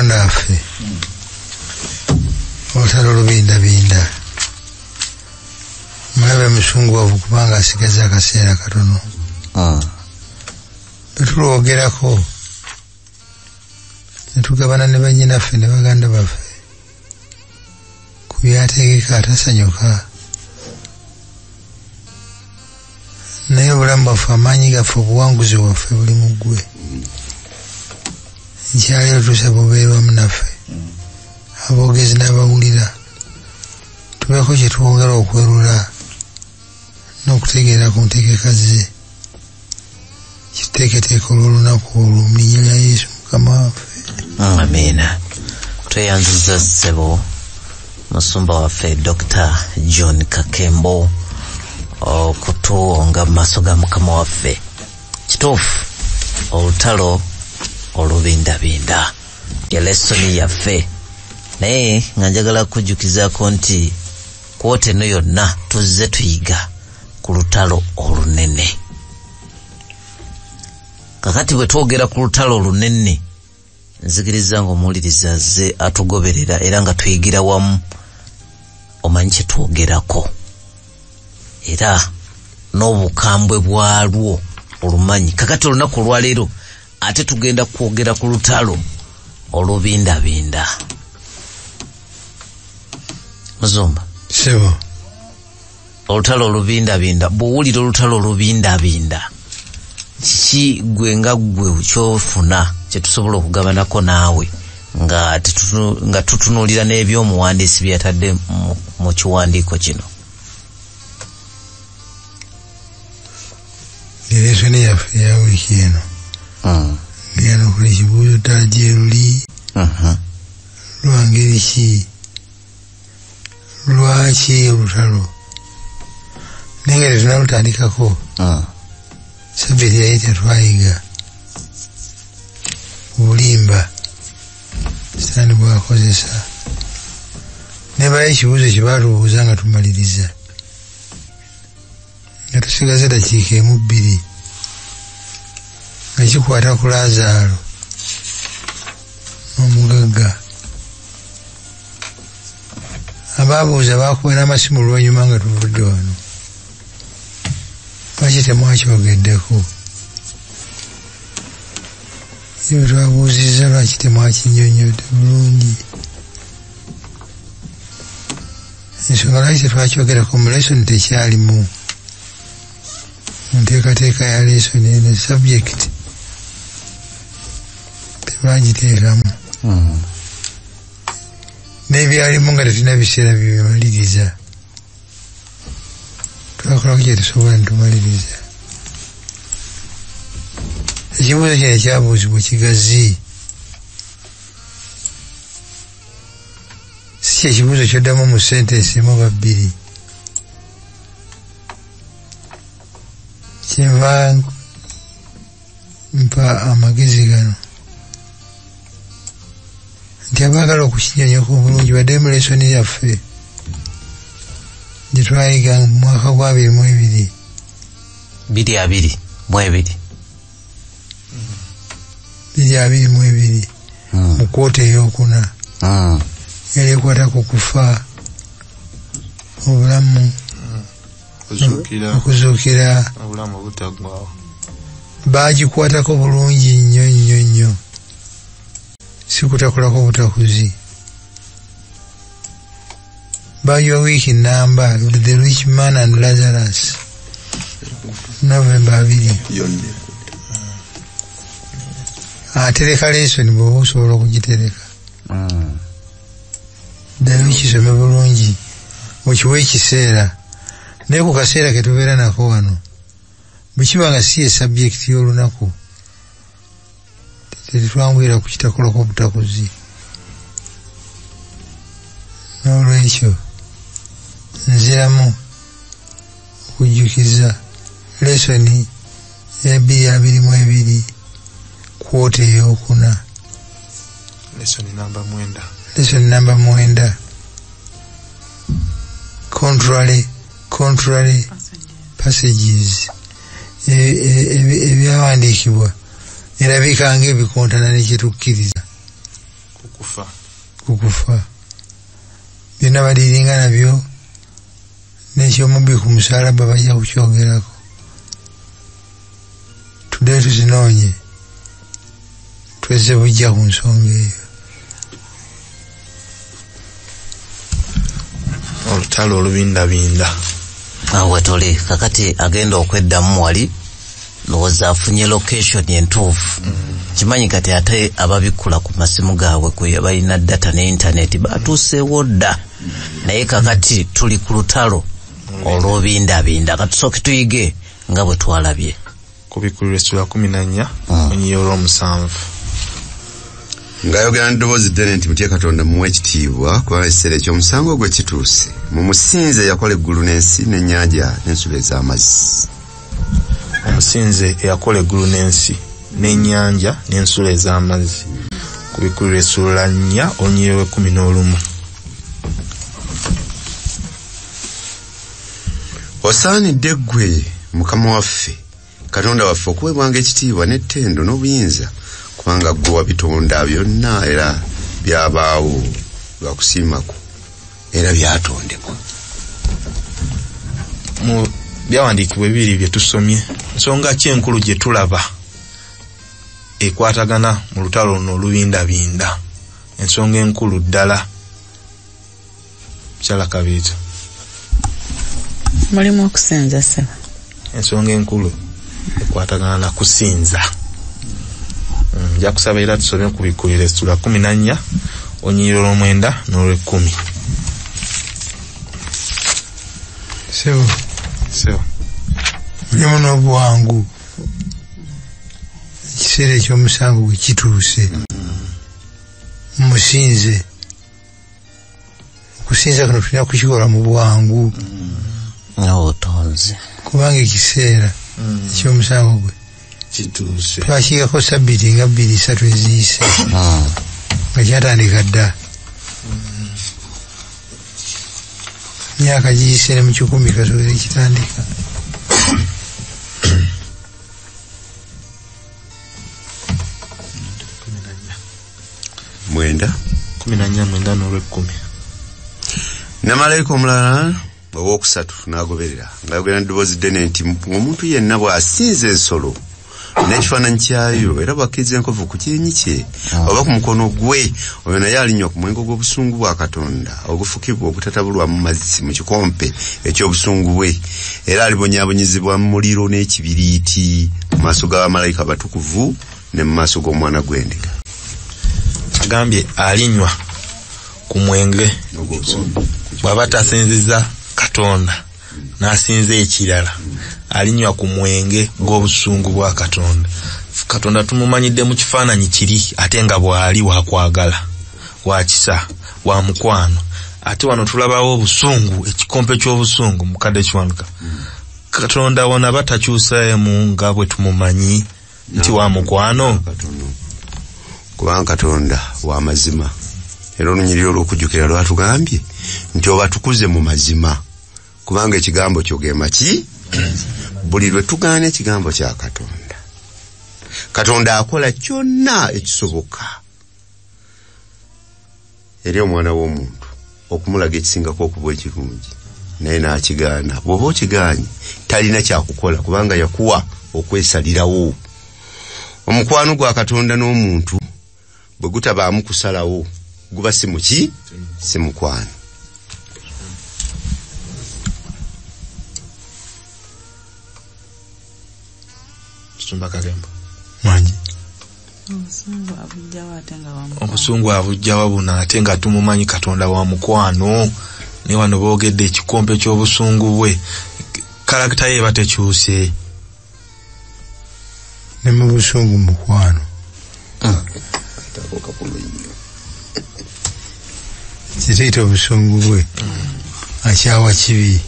Naffe olutalo olubindabinda mulabe musunguwavu kubanga asigaza akaseera katono tulwogerako netugabana ne bannyinaffe ne baganda baffe ku byategeka atasanyuka naye obulamu bwaffe amaanyi gaffe obuwanguzi waffe buli mu ggwe nkyali otuuse bubeerwamu naffe aboogezi n'abawulira tubeeko kye twongera okwerula n'okutegeera ku ntegeka ze kiteeketeeka olw'olunaku olwo mu linnya lya Yesu Mukama waffe. Amiina. Tweyanziza ssebo musumba waffe Dr. John Kakembo okutuwonga mu maaso ga Mukama waffe. Kituufu olutalo olubindabinda ya lesoni yaffe, naye nga njagala kujjukizaako nti kwote eno yonna tuzze tuyiga ku lutalo olunene. Kakati bwe twogera ku lutalo olunene nzikiriza ng'omuwuliriza azze atugoberera era nga tuyigira wamu omanyi kye twogerako era n'obukambwe bwalwo olumanyi. Kakati olunaku olwaleero ate tugenda kwogera ku lutalo olubindabinda. Muzumba sebo olutalo olubindabinda, bw'owulira olutalo olubindabinda kiki gwe nga gwe kyofuna kye tusobola okugabanako naawe nga tutunuulira n'ebyomuwandiisi byatadde mu kiwandiiko kino? Lesoni yaffe ya wiiki eno ngenda okula ekibuuzo ddala gye luli lwa ngeri ki, lwaki olutalo naye nga tetunalutandikako. Sabbiiti yali tetwayiga obulimba sitaani bwakozesa nebayo ekibuuzo kye baatubuuza nga tumaliriza nga tusigaze dakiika emu bbiri nga kikwata ku Laazaalo n'omugagga. Abaabuuza baakuba n'amasimu oluvannyuma nga tuvudde wano. Lwaki temwakyogeddeko? Ebyo twabuuzizza lwaki temwakinnyonnyodde bulungi? Ensonga lwaki tetwakyogerako mu lesoni tekyalimu. Mu nteekateeka ya lesoni eno subject tebagiteekamu. N'ebyalimu nga tetulina biseera byebimaliriza. Twakolako kye tusobola nitumaliriza. Ekibuuzo kino ekyabuuzibwa kigazi. Si kye kibuuzo kyoddamu mu sentensi emu oba bbiri. Kyenva mpa amagezi gano nti abaagala okukinyonyoka obulungi badde mu lesoni yaffe gye twayiga mu mwaka gwa 2022 mu kwoota ey'okuna yali ekwata ku kufa, obulamu, okuzuukira, obulamu obutaggwaawo. baagikwatako bulungi nnyo nnyo nnyo, si kutakolako butakuzi. Baagiwa wiiki nnamba The Rich Man and Lazarus, November 2. Atereka lesoni bw'oba osobola okugitereka. Ddayo kisome bulungi okiwe ekiseera, naye ku kaseera ke tubeera nako wano bwe kiba nga si ye sabjekiti y'olunaku tetwanguyira ku kitakolako butakuzi. N'olwekyo nziramu okujjukiza lesoni ya 222 kwoota ey'okuna, lesoni namba 9. lesson number 9. Contrary passages. Ebyawandiikibwa erabika ng'ebikontana n'ekitukkiriza. kukufa byonna badiringa nabyo n'ekyomubbi ku musalaba bajja kukyogerako tudde tuzinoonye twezze bujja ku nsonga eyo. Olutalo olubindabinda awe tuli kakati agenda okweddamu wali ndowooza afunye location entuufu. Kimanyi kati ate ababikula ku masimu gaabwe kwe balina data ne internet batuuseewo dda, naye kakati tuli ku lutalo olw'obindabinda. Katusooke tuyige nga bwe twalabye kubikulira essula 14 onyiyola 7 ngayogera ndowoozi ddene nti mutye Katonda muwe ekitiibwa kubanga ekiseera eky'omusango gwe kituuse. Mumusinze yakola eggulu n'ensi n'ennyanja n'ensulo ez'amazzi. Omusinze eyakola eggulu n'ensi n'ennyanja n'ensulo ez'amazzi. Kubikulira essula 4 onyiyola 11. Osaanidde ggwe Mukama waffe Katonda waffe okuweebwanga ekitiibwa n'ettendo n'obuyinza, kubanga ggwe wabitonda byonna era byabaawo lwa kusiimako era byatondebwa. Mu byawandiikibwa ebibiri bye tusomye, nsonga ki enkulu gye tulaba ekwatagana mu lutalo luno olubindabinda? Ensonga enkulu ddala Kyala Kabiito. Mulimu okusinza seba. Ensonga enkulu ekwatagana na kusinza. Nja kusaba era tusome kubikulira essula 14 onyiyola 9 n'olw'10. Sebo mulimu n'obwangu ekiseera eky'omusango bwe kituuse. Mumusinze. Okusinza kuno tulina kukikola mu bwangu otonze kubanga ekiseera eky'omusango gwe kituuse. twakiikako sabbiiti nga 2-3 eziyise nga kyatandika dda. myaka giyise ne mu 10 kasooli kitandika. Mwenda 14 n'olw'10. ne malayika omulala ow'okusatu n'agoberera ng'ayogera n'eddoboozi ddene nti omuntu yenna bw'asinza ensolo n'ekifaananyi kyayo era bw'akkiriza enkovu ku kyenyi kye oba ku mukono gwe, oyo naye alinywa ku mwengo gw'obusungu bwa Katonda ogufukibwa obutatabulwamu mazzi mu kikompe eky'obusungu bwe, era alibonyaabonyezebwa mu muliro n'ekibiriiti mu maaso g'abamalayika batukuvu ne mu maaso g'Omwana gw'Endiga. Agambye alinywa ku mwenge bw'aba tasinziza Katonda n'asinza ekirala, alinywa ku mwenge gw'obusungu bwa Katonda. Katonda tumumanyidde mu kifaananyi kiri ate nga bw'ali wakwagala, wa kisa, wa mukwano. Ate wano tulabawo obusungu, ekikompe ky'obusungu mukadde kiwanuka. Katonda wona batakyusaemu nga bwe tumumanyi nti wa mukwano. Kubanga Katonda wa mazima era olunyiriro olw'okujjukira lwatugambye nti obatukuze mu mazima, kubanga ekigambo kyo ge maki. Buli lwe tugaana ekigambo kya Katonda, Katonda akola kyonna ekisoboka eri Omwana w'omuntu okumulaga ekisingako okuba ekirungi, naye n'akigaana. Bw'oba okigaanye talina kyakukola kubanga yakuwa okwesalirawo. Omukwano gwa Katonda n'omuntu bwe gutabaamu kusalawo guba si muki, si mukwano. Tusumba Kagembo Mwangi. obusungu abujjawa buno ate nga tumumanyi Katonda wa mukwano. Ne wano boogedde ekikompe ky'obusungu bwe, kalakita ye batekyuse. Ne mu busungu mukwano. Kiteeta obusungu bwe akyawa kibi,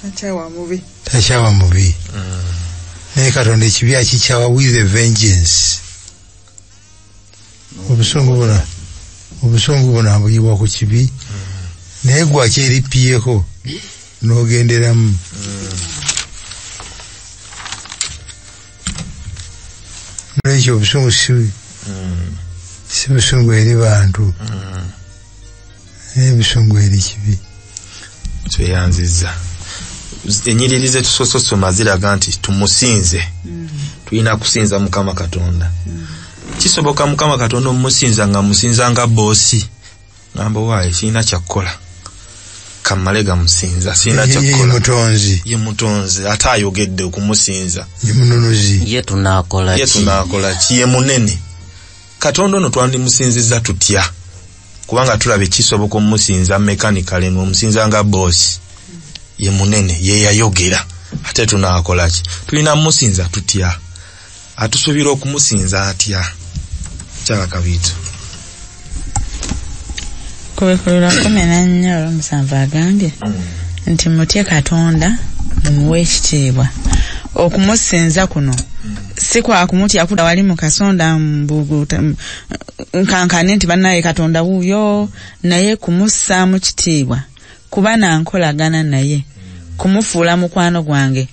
takyawa mubi. Naye Katonda ekibi akikyawa with a vengeance. Obusungu buno abuyibwa ku kibi, naye gwe akyerippiyeko n'ogenderamu. N'ekyo obusungu si si busungu eri bantu ebisungu eri kibi tweyanziza enyiriri ze tusososoma ziraga nti tumusinze tulina kusinza Mukama Katonda kisoboka Mukama Katonda omusinza nga musinza nga boosi ngamba waaye sina kyakola kamalega musinza sina kyakola ye mutonzi ate ayogedde okumusinza ye munonozi ye tunakola kiye munene Katonda ono twandimusinziza tutya kubanga tulabe kisoboka omusinza mechanically n'omusinza nga boss ye munene ye yayogera ate tunakola ki tulina musinza tutya atusubira okumusinza atya kyala kabitu kubekolera 14 omusanvu agambye nti mutye Katonda mumuwe ekitiibwa okumusinza kuno si kwa kumutya kuda wali mu kasonda nkankane nti bannaye Katonda wuyo naye kumussa mu kitiibwa kuba nankolagana naye kumufuula mukwano gwange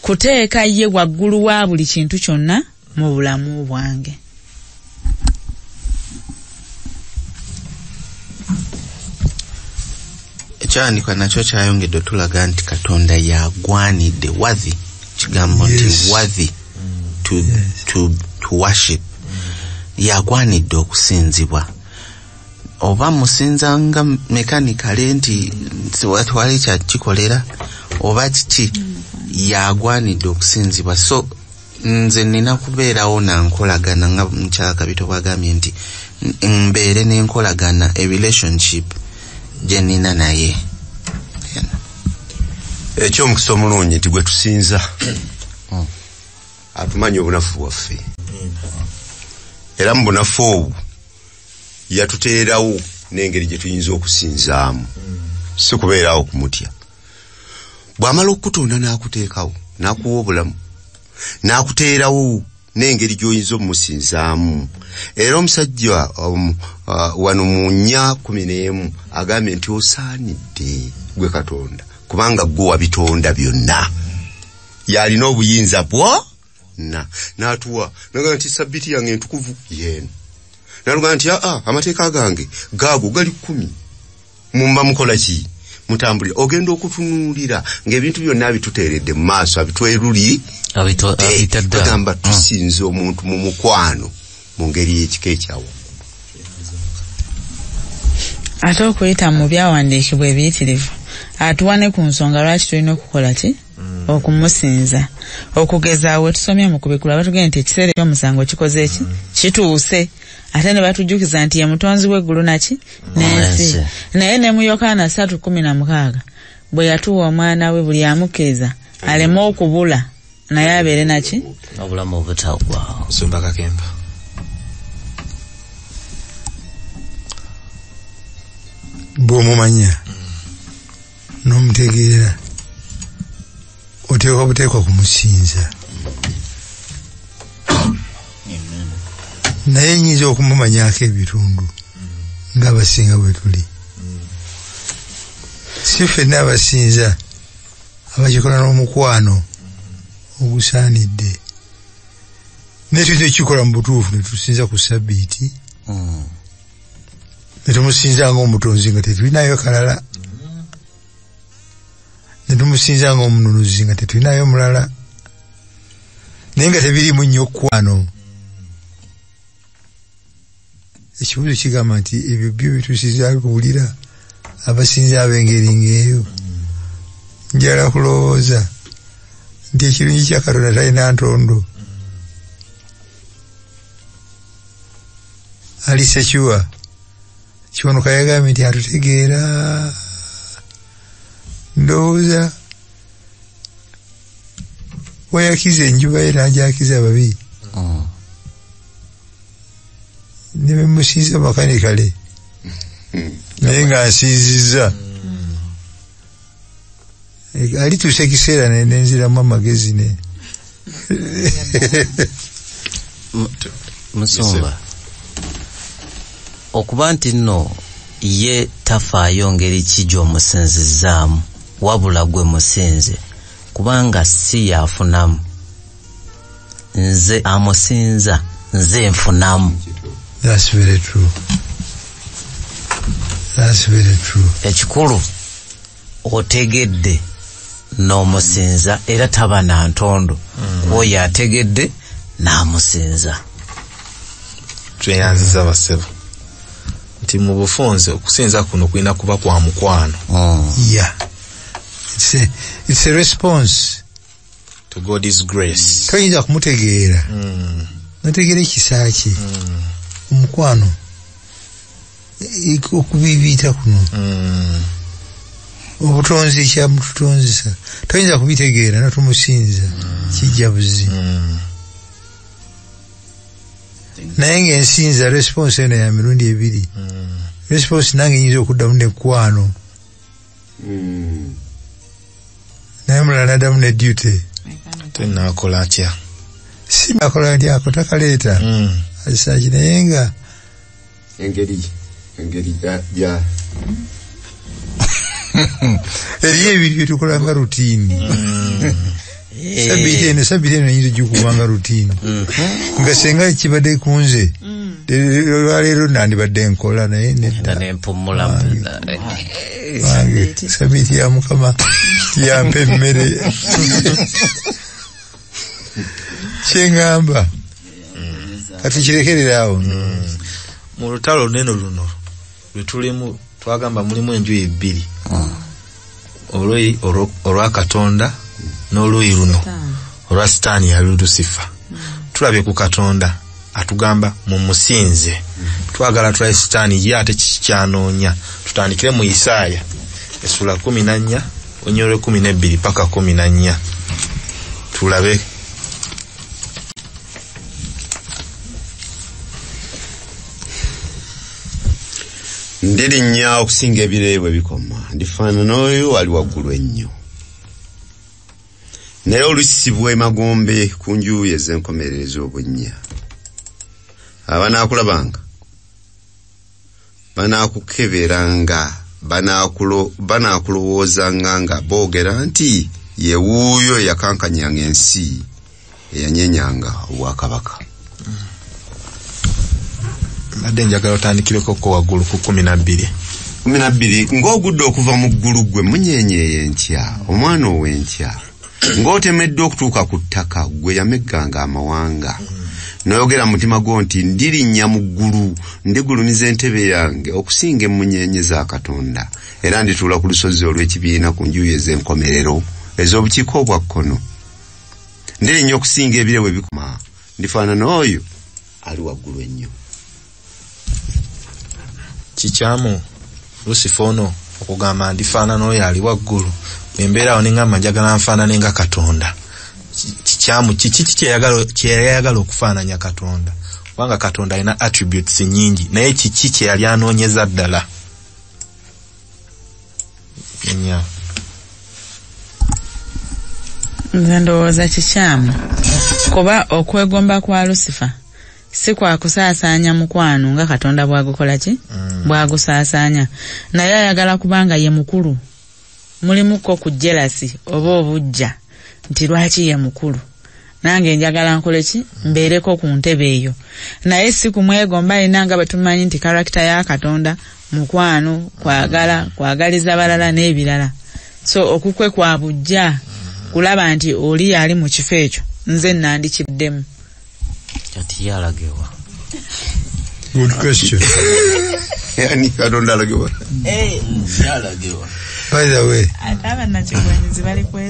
kuteeka ye waggulu wa buli kintu kyonna mu bulamu bwange. Ekyanikwa nakyo kyayongedde tulaga nti Katonda yagwanidde worthy kigambo nti worthy to worship yagwanidde okusinzibwa oba musinzanga mechanically nti twali kyakikolera oba kiki yagwanidde okusinzibwa so nze nina kubeerawo nankolagana nga mukyala Kabito bwagambye nti mbeere n'enkolagana a relationship gye nina naye ekyomukisa omulungi nti gwe tusinza atumanyi obunafu bwaffe era mu bunafu obwo yatuteerawo n'engeri gye tuyinza okusinzaamu si kubeerawo kumutya bw'amala okutonda n'akuteekawo n'akuwa obulamu n'akuteerawo n'engeri gy'oyinza omusinzaamu era omusajja wano mu 4:11 agambye nti osaanidde gwe Katonda kubanga gwe wabitonda byonna yalina obuyinza n'atuwa naga nti sabiti yange entukuvu yeno naluga nti amateeka gange gaago gali 10 mumba mukola ki mutambulira ogenda okutunuulira ng'ebintu byonna bituteeredde mu maaso abitweruli agamba tusinze omuntu mu mukwano mu ngeri y'ekika ekyawo ate okuyita mu byawandiikibwa ebiyitirivu atuwane ku nsonga lwaki tulina okukola ki okumusinza okugezaawo tusomye mu kubikula batugenda nti ekiseera ky'omusango kikoze eki kituuse ate ne batujjukiza nti ye mutonzi w'eggulu naki n'ensi naye ne mu Yokaana 3:16 bwe yatuwa omwana we buli amukkiriza aleme okubula naye abeere naki obulamu obutagwawo Nsumba Kakemba bw'omumanya n'omutegeera oteekwa buteekwa kumusinza naye nyinza okumumanyako ebitundu ng'abasinga bwe tuli si ffenna abasinza abakikola n'omukwano ogusaanidde naye tuyinza ekikola mu butuufu ne tusinza ku Sabbiiti ne tumusinza ng'omutonzi nga tetulinayo kalala ne tumusinza ng'omununuzi nga tetulinayo mulala naye nga tebirimu nnyo kwano. Ekibuzo kigamba nti ebyo byo bitusinza kuwulira abasinza ab'engeri ng'eyo njala kulowooza nti ekirungi kya Katonda talina ntondo Alisa Kiwa Kiwanuka yagambye nti atutegeera ndowooza wayakiza enjuba ye n'ajakiza babi ne bemusinza makanikale naye ng'ansinzizza alituusa ekiseera nenziramu amagezi ne Musumba okuba nti nno ye tafaayo ngeri ki gy'omusinzizaamu wabula gwe musinze kubanga si yafunamu nze amusinza nze nfunamu That's very true. That's very true. Ekikulu otegedde n'omusinza era taba na ntondo. Oyo ategedde n'amusinza. Tweyanziza basebo nti mu bufunze okusinza kuno kulina kuba kwa mukwano. Yeah. It's a response to God's grace. Toyinza kumutegeera. Nategeera ekisa kye. Omukwano okubibiita kuno. Obutonzi kyamututonzisa toyinza kubitegeera natumusinza kijja buzi. Naye ng'ensinza response eno ya mirundi ebiri. Response nange nyinza okuddamu nekwano. Naye mulala naddamu ne duty. Tenaakola atya? Si nakola ndyako takaleeta. Asaki naye nga engeri ya eriyo ebintu byetukola nga rutiini. Sabbiiti eno nyinza gy'okuba nga rutiini. Nga senga kibadde kunze olwaleero nandibadde nkola naye nedda. Sabbiiti ya Mukama yampa emmere. Kyengamba kati kirekereraawo. Mu lutalo neno luno lwetulimu twagamba mulimu enjuyi ebbiri. Oluyi olwa Katonda n'oluyi luno olwa Sitaani yali Lusifa. Tulabye ku Katonda atugamba mumusinze. Twagala tulaye Sitaani ye ate kikyanoonya. Tutandikire mu Isaaya essula 14 onyolo 12 paka 14. Tulabe ndirinnya okusinga ebireebwa bikoma ndifaanana oyo ali waggulu ennyo naye olusibwa emagombe ku njuyi ez'enkomerero obunnya abanaakulabanga banaakukeberanga banaakulowoozanga nga boogera nti ye wuuyo yakankanyanga ensi eyanyenyanga obwakabaka. Badde njagala otandikireko ko waggulu ku 12 ng'ogudde okuva mu ggulu gwe munyenyeeye enkya omwana ow'enkya ng'otemedde okutuuka ku ttaka gwe yamegganga amawanga n'oyogera mu mutima gwo nti ndirinnya mu ggulu ndigulumiza entebe yange okusinga emmunyeenye za Katonda era ndituula ku lusozi olw'ekibiina ku njuyi ez'enkomerero ez'obukiiko obwa kkono ndirinnya okusinga ebire bwe bikoma ndifaanana oyo ali waggulu ennyo. Kikyamu Lusifa ono okugamba ndifaanana oyo ali waggulu embeera awo nengamba njagala nfaanane nga Katonda. Kikyamu kiki kyeyagala okufaananya Katonda kubanga Katonda alina attributes nyingi naye kiki kye yali anoonyeza ddala. Nze ndowooza kikyamu kuba okwegomba kwa Lusifa si kwa kusaasaanya mukwano nga Katonda bwagukola ki bwagusaasaanya naye ayagala kubanga ye mukulu. Mulimuko ku jealousy oba obujja nti lwaki ye mukulu nange njagala nkole ki mbeereko ku ntebe eyo naye si kumwegomba alina nga batumanyi nti karakita ya Katonda mukwano kwagaliza balala n'ebirala. So okukwe kwa bujja kulaba nti oli ali mu kifo ekyo nze nandikiddemu. Kati yalagewa. Good question. Yani Katonda alagewa. Yalagewa. By the way,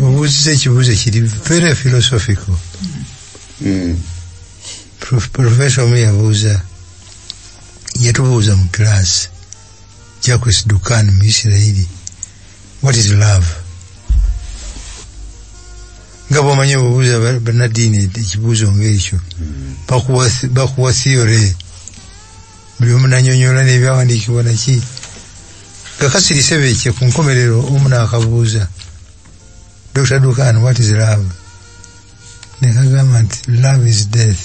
obuuziza ekibuuzo kiri very philosophical. Professor omu yatubuuza mu class Jacques Dukan mu Isirairi, what is love? Nga bw'omanyi obuuza bannaddiini ekibuuzo ng'ekyo bakuwa theory buli omu nanyonyola n'ebyawandiikibwa naki kakasiri sebekye ku nkomerero omu n'akabuuza Dr. Dukan, what is love? Nekagamba nti love is death.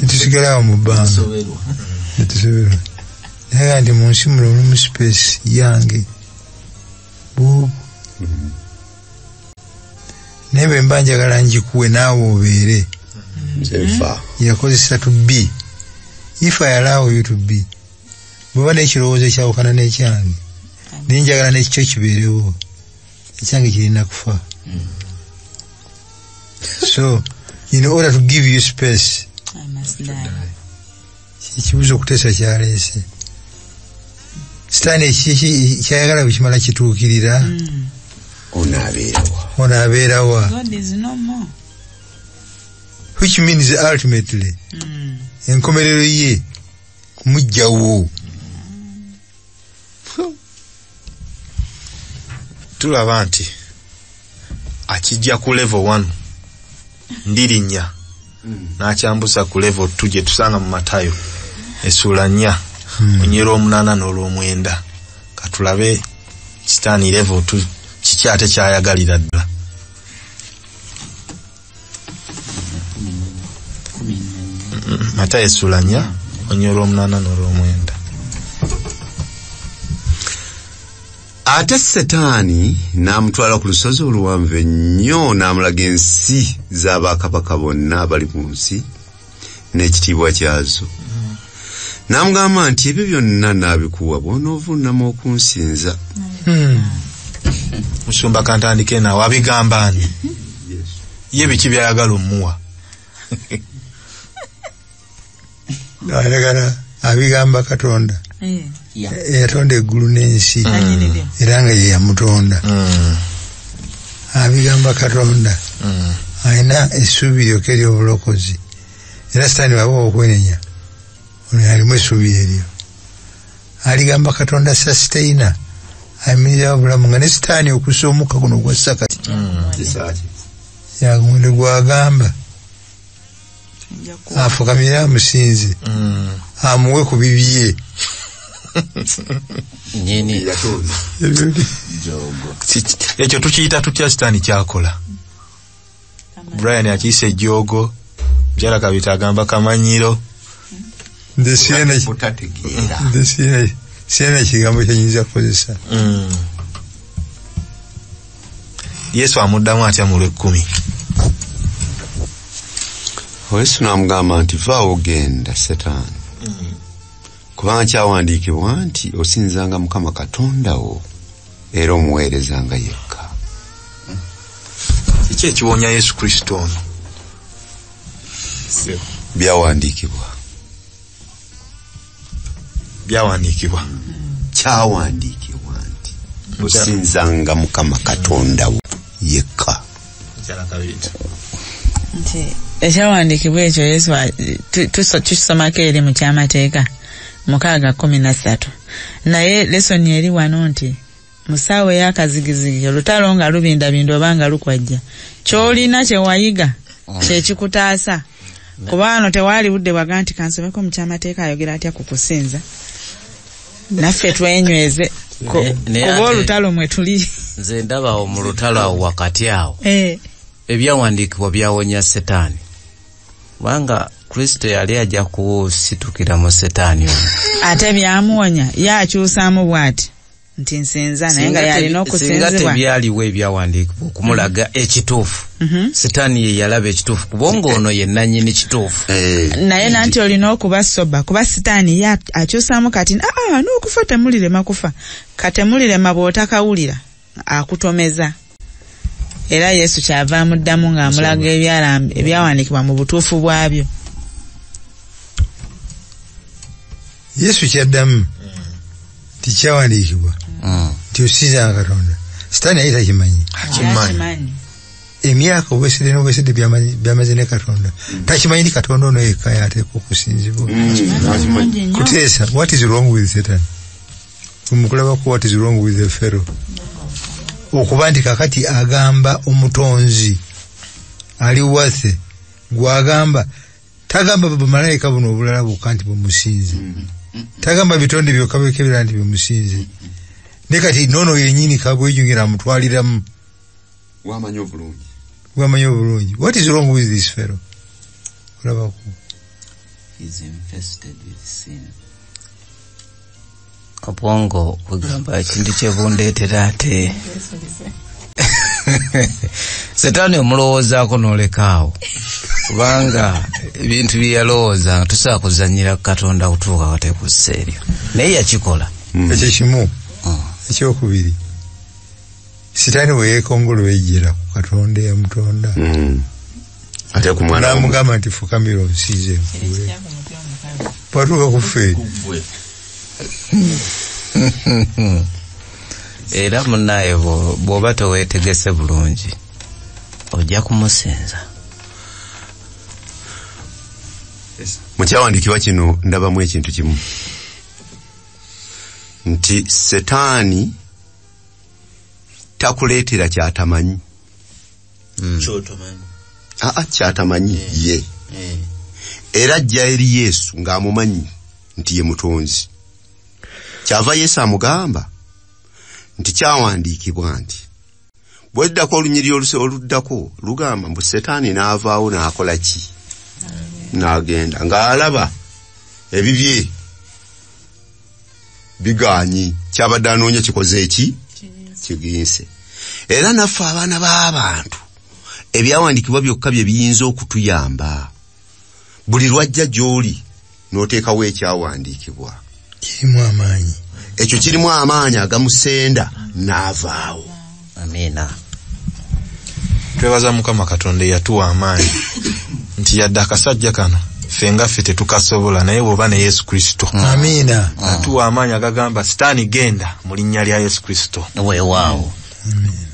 Netusigalawo mu bbanga netusoberwa naye nti mu nsi muno mu space yange buubu naye bwe mba njagala ngikuwe naawe obeere yakozesa to be. If I allow you to be, bw'oba n'ekirowoozo ekyawukana n'ekyange naye njagala n'ekikyo kibeerewo, ekyange kirina kufa. So in order to give you space, I must die. ekibuzo okuteesa kyaleese. Sitaani kyayagala bwe kimala kituukirira, onaabeerawa. God is no more. Which means ultimately enkomerero ye kumujjawo. Tulaba nti akijja ku level 1 ndirinnya n'akyambusa ku level 2 gye tusanga mu Matayo essula 4 onyera 8 n'olw'omwenda. Katulabe Sitaani level 2 kiki ate kyayagalira ddala. Matayo essula 4 onyera 8 n'olw'omwenda. Ate Setaani n'amutwala ku lusozi oluwanvu ennyo n'amulaga ensi z'abakabaka bonna abali ku nsi n'ekitiibwa kyazo. N'amugamba nti ebyo byonna n'abikuwa bw'onoovuunama okunsinza. Musumba kantandike naawe abigamba ani? Ye biki byayagala omuwa? Ayagala abigamba Katonda. Yatonda eggulu n'ensi era nga ye yamutonda. Abigamba Katonda alina essuubi lyokka ery'obulokozi, era Sitaani bw'aba okwenenya ono alimu essuubi eryo. Aligamba Katonda sustainer, ayimirira obulamu, nga ne Sitaani okussa omukka guno gwa Sakati yagumwende gwagamba afukamire amusinze amuwe ku bibye. Nyini ekyo tukiyita tutya Sitaani kyakola? Brian akiyise ejjoogo, Mukyala Kabita agamba kamanyiro. Siena kigambo kyenyinza kukozesa. Yesu amuddamu atya mu Lw'ekkumi? Yesu n'amugamba nti vaawo genda Setaani, kubanga kyawandiikibwa nti osinzanga Mukama Katonda wo era omuweerezanga yekka. Kiki ekiwonya Yesu Kristo ono? Byawandiikibwa. Kyawandiikibwa nti osinzanga Mukama Katonda wo yekka. Nti ekyawandiikibwa ekyo Yesu tusomako eri mu kyamateeka 6:13. Naye lesoni eri wano nti musaawe y'akazigizigi olutalo nga lubindabinda oba nga lukwajja, ky'olina kye wayiga kye kikutaasa. Kuba wano tewaali budde bwaga nti kansomeko mu kyamateeka ayogera atya ku kusinza. Naffe twenyweze kuba olutalo mwe tuli. Nze ndaba mu lutalo awo wakati awo ebyawandiikibwa byawonya Setaani, kubanga Kristo yali ajja kusitukira mu Setaani ono. Ate byamuwonya yakyusaamu bw'ati nti nsinza naye nga yalina okusinzibwa. Singa tebyaliwo ebyawandiikibwa okumulaga ekituufu, Setaani ye yalaba ekituufu kubanga ono ye nannyini kituufu. Naye nanti olina okuba soba, kuba Setaani akyusaamu kati n'okufa temulirema kufa, katemulirema bw'otakawulira akutomeza. Era Yesu kyava amuddamu ng'amulaga ebyawandiikibwa mu butuufu bwabyo. Yesu kyaddamu tikyawandiikibwa nti osinzanga Katonda. Sitaani yali takimanyi. Emyaka obwesedde n'obwesedde byamaze ne Katonda. Takimanyi ni Katonda ono yekka yateeka okusinzibwa. Kuteesa, what is wrong with Satan? Omukulabako what is wrong with the Pharaoh? Okuba nti kakati agamba omutonzi ali wase gwagamba, tagamba bamalayika buno obulala bwokka nti bumusinze, tagamba bitonde byokka byokebera nti bumusinze, ne kati nono yennyini kabwejungira amutwaliramu. Wamanyi obulungi. What is wrong with this fellow? Olabako is infested with sin. Obwongo kugamba ekintu kyebundeetera ate Setaani omulowoozaako n'olekaawo kubanga ebintu bye yalowooza tusobola kuzannyira Katonda kutuuka watekussa eryo naye yakikola. Ekyo kimu. Ekyokubiri, Setaani bwe yeekongolwa ejjera ku Katonda eyamutonda ate ku mwana n'amugamba nti fukamira onsiize enfuwe patuuka ku ffe. Era munnaye bw'oba toweetegese bulungi ojja kumusinza. Mu kyawandiikibwa kino ndabamu ekintu kimu nti Setaani takuleetera kyatamanyi. Kyatamanyi ye era ajja eri Yesu ng'amumanyi nti ye mutonzi. Kyava Yesu amugamba nti kyawandiikibwa nti bweddako olunyiri oluddako lugamba mbu Setaani n'avaawo n'akola ki? N'agenda ng'alaba ebibye bigaanyi kyabadde anoonya kikoze eki kiginse. Era naffe abaana b'abantu ebyawandiikibwa byokka bye biyinza okutuyamba. Buli lwajja gy'oli n'oteekawo ekyawandiikibwa kirimu amaanyi. Ekyo kirimu amaanyi agamusenda n'avaawo. Amiina. Twebaza Mukama Katonda eyatuwa amaanyi nti yadde akasajja kano ffe nga ffe tetukasobola naye bw'oba ne Yesu Kristo. Amiina. Atuwa amaanyi agagamba Setaani genda mu linnya lya Yesu Kristo. Weewaawo.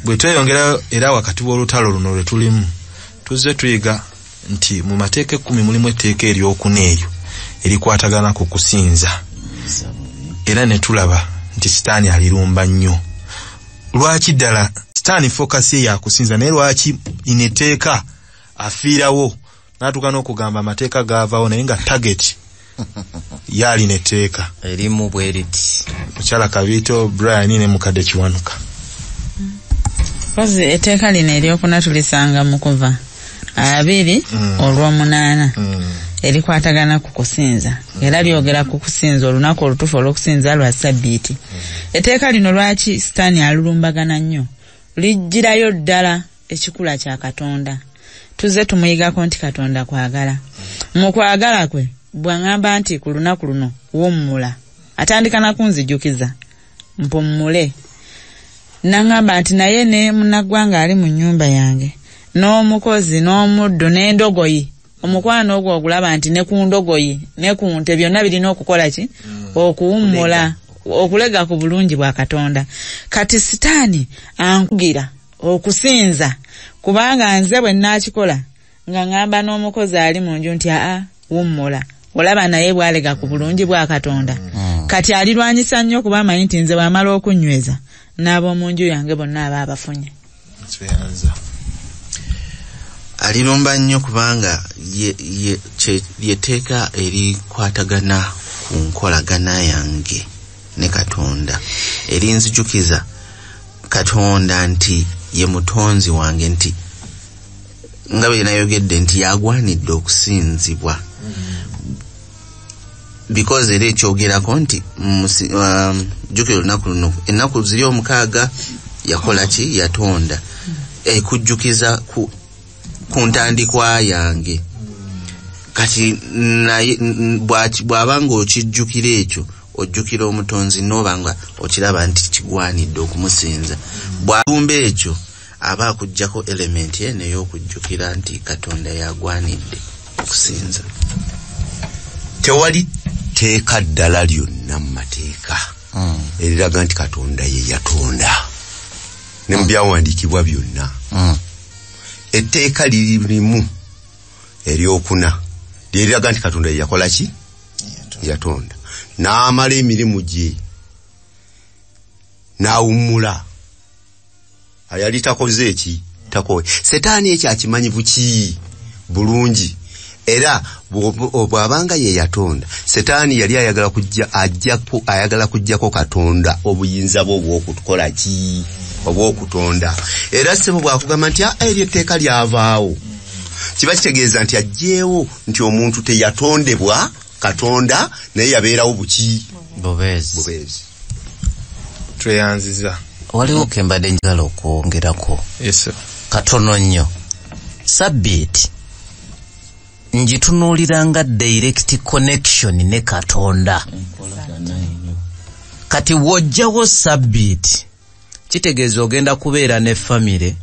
Bwe tweyongera era wakati w'olutalo luno lwe tulimu tuzze tuyiga nti mu mateeka 10 mulimu etteeka eryokuna eryo erikwatagana ku kusinza. Era ne tulaba nti Setaani alirumba nnyo. Lwaki ddala Setaani fokasi ye yakusinza naye lwaki ineteeka afiirawo n'atuuka n'okugamba amateeka gaavaawo naye nga target yali neteeka erimu bwe riti. Mukyala Kabiito, Brian ne Mukadde Kiwanuka. Kozi etteeka lino eryokuna tulisanga mu Kuva 2:8 erikwatagana ku kusinza era lyogera ku kusinza olunaku olutuufu olw'okusinza lwa Ssabbiiti. Etteeka lino lwaki Setaani alulumbagana nnyo? Lijjirayo ddala ekikula kya Katonda. Tuzze tumuyigako nti Katonda kwagala. Mu kwagala kwe bw'angamba nti ku lunaku luno w'ommula atandika na kunzijukiza mpummule. Nangamba nti naye ne munnaggwanga ali mu nnyumba yange n'omukozi n'omuddu n'endogoyi omukwano ogwo ogulaba nti ne ku ndogoyi ne ku nte byonna birina okukola ki? Okuwummula, okulega ku bulungi bwa Katonda. Kati Setaani ankugira okusinza kubanga nze bwe nakikola nga ngamba n'omukozi ali mu nju nti wummula olaba naye bwalega ku bulungi bwa Katonda. Kati alirwanyisa nnyo kuba amanyi nti nze bw'amala okunyweza n'ab'omu nju yange bonna aba abafunye. Alirumba nnyo kubanga yeteeka erikwatagana ku nkolagana yange ne Katonda. Erinzijukiza Katonda nti ye mutonzi wange nti nga bwe nayogedde nti yagwanidde okusinzibwa. Because era ekyogerako nti jjukira olunaku luno ennaku ziri 6 yakola ki? Yatonda. Kujjukiza ku ntandikwa yange. Kati naye bw'abanga okijjukira ekyo ojjukira omutonzi n'obanga okiraba nti kigwanidde okumusinza. Bw'alumba ekyo aba akuggyako element ye n'ey'okujjukira nti Katonda yagwanidde okusinza. Tewali teeka ddala lyonna mu mateeka eriraga nti Katonda ye yatonda ne mu byawandiikibwa byonna. Etteeka lirimu eryokuna lyeriraga nti Katonda ye yakola ki? Yatonda. N'amala emirimu gye n'awummula. Ayali takoze eki? Takowe. Setaani ekyo akimanyivu ki bulungi. Era bw'abanga ye yatonda Setaani yali ayagala kujjako Katonda obuyinza bwe obw'okukola ki? Obw'okutonda. Era sebo bw'akugamba nti eryo etteeka lyavaawo kiba kitegeeza nti ajjeewo nti omuntu teyatondebwa Katonda naye yabeerawo buki? Bubeezi. Tweyanziza. Waliwo kembadde njagala okwongerako. Yes. katono nnyo. Sabbiiti njitunuulira nga direct connection ne Katonda. Kati wojjawo sabbiiti kitegeeza ogenda kubeera ne famire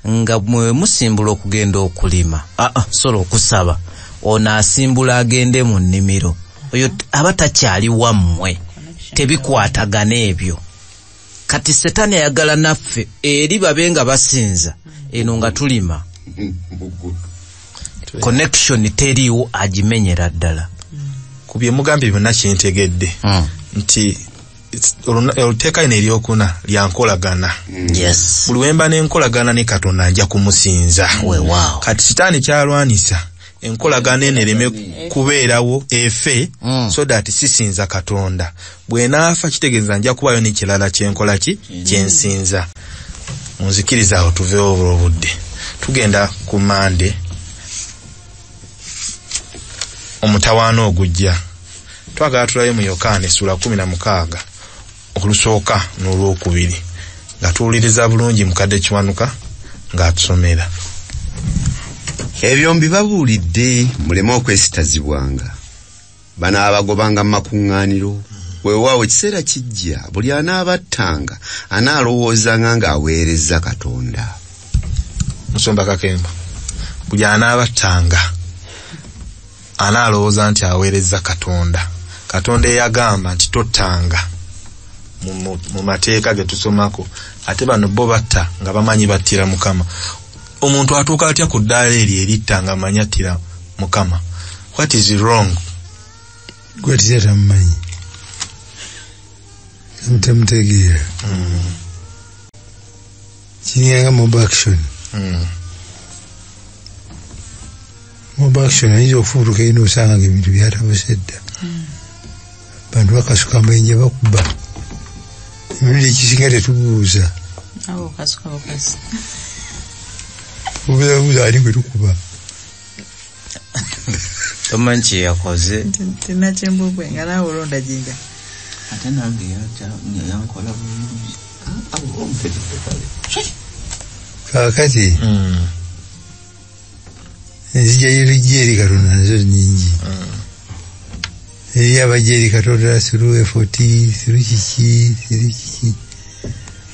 nga mwe musimbula okugenda okulima. Solo okusaba. Ono asimbula agende mu nnimiro. Oyo aba takyali wammwe. Tebikwatagana ebyo. Kati Setaani ayagala naffe eri babe nga basinza eno nga tulima. Connection teriiwo, agimenyera ddala. Ku bye mugambye byonna kintegedde nti oluteeka lino eryokuna lya nkolagana. Yes. Buli wemba n'enkolagana ne Katonda nja kumusinza. Weewaawo. Kati Setaani kyalwanisa enkolagana eno ereme kubeerawo efe so that sisinza Katonda. Bwenaafa kitegeeza nja kubayo n'ekirala kyenkola kyensinza. Munzikiriza awo tuveewo obudde. Tugenda ku Mande omutawaana ogujja. Twagala tulayo mu Yokaana essula 16 olusooka n'olwokubiri nga tuwuliriza bulungi mukadde Kiwanuka ng'atusomera. Ebyo mbibabuulidde muleme okwesitazibwanga. Bano abagobanga mu makuŋŋaaniro. Weewaawo ekiseera kijja buli anaabattanga anaalowoozanga ng'aweereza Katonda. Musomba Kakemba. Buli anaabattanga anaalowooza nti aweereza Katonda. Katonda eyagamba nti tottanga mu mateeka ge tusomako. Ate bano bo batta nga bamanyi battira Mukama. Omuntu atuuka atya ku ddaala eryo eritta nga amanyi attira Mukama? What is wrong? Gwatira tamumanyi. Mutamutegeera. Kiringa mob action. Mob action ayinza okufuuluka ino osanga ng'ebintu byatabuse dda. Bantu bakasuka amayinja bakuba. Emirundi ekisinga tetubuuza. Awo kasuka bakazi. Obuuza ali gwe tukuba. Tomanyi kye yakoze. Tina kyembubwe nga naawe olonda jinja. Ate nange yankola bulungi. Kaakati enzija eri Katonda nazo nnyingi. Eri abajja eri Katonda through effort, through kiki.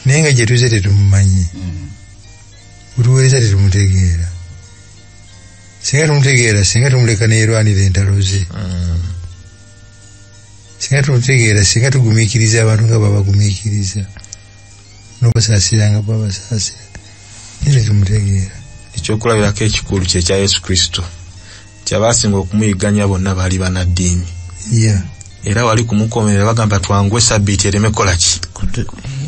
Naye nga gye tuze tetumumanyi. Utuweereza tetumutegeera. Singa tumutegeera, singa tumuleka neerwanira entalo ze. Singa tumutegeera, singa tugumiikiriza abantu nga babagumiikiriza. N'obasaasira nga babasaasira. Naye tumutegeera. Ekyokulabirako ekikulu kye kya Yesu Kristo. Kyabaasinga okumuyigganya bonna baali banaddiini. Era wali kumukomerera bagamba twanguwe sabbiiti ereme kola ki.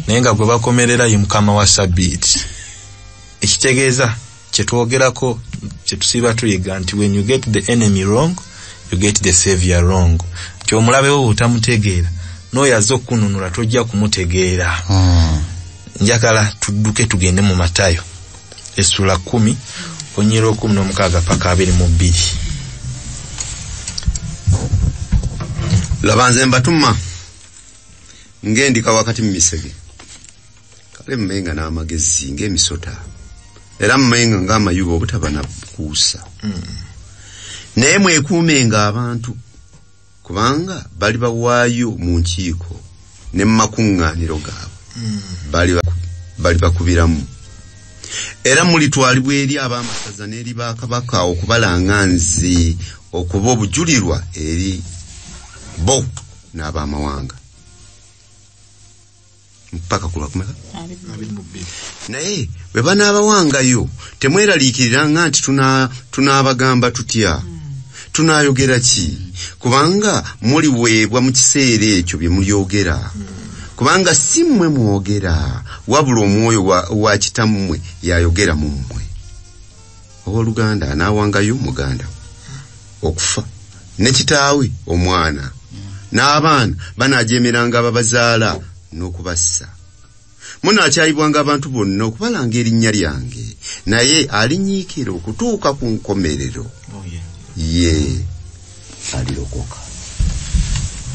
Naye nga gwe bakomerera ye Mukama wa sabbiiti. Ekitegeeza kyetwogerako kyetusiba tuyiga nti when you get the enemy wrong you get the savior wrong. Kyomulabewo butamutegeera n'oyo azze okukununula tojja kumutegeera. Njagala tudduke tugende mu Matayo essula 10 onyera 16 paka 22. Labanze mbatuma ngendika wakati mu misege. Kale mmenga n'amagezi ng'emisota. Era mmenga ng'amayuba obutaba na kuusa. Naye mwekuumenga abantu kubanga bali bawaayo mu nkiiko ne mu makuŋŋaaniro gaabwe. Bali bakubiramu. Era mulitwalibwa eri ab'amasaza n'eri ba Kabaka okubalanga nze okuba obujulirwa eri bo n'abamawanga. Mpaka kulakumeka. Naye bwe banaabawangayo temweraliikiriranga nti tunaabagamba tutya. Tunaayogera ki? Kubanga muliweebwa mu kiseera ekyo bye mulyogera. Kubanga si mmwe mwogera wabula omwoyo wa kitammwe yayogera mu mmwe. Owooluganda anaawangayo muganda okufa ne kitaawe omwana n'abaana banaajeemeranga ababazaala n'okubassa. Munaakyayibwanga abantu bonna okubalanga erinnya lyange, naye alinyiikira okutuuka ku nkomerero ye alirokoka.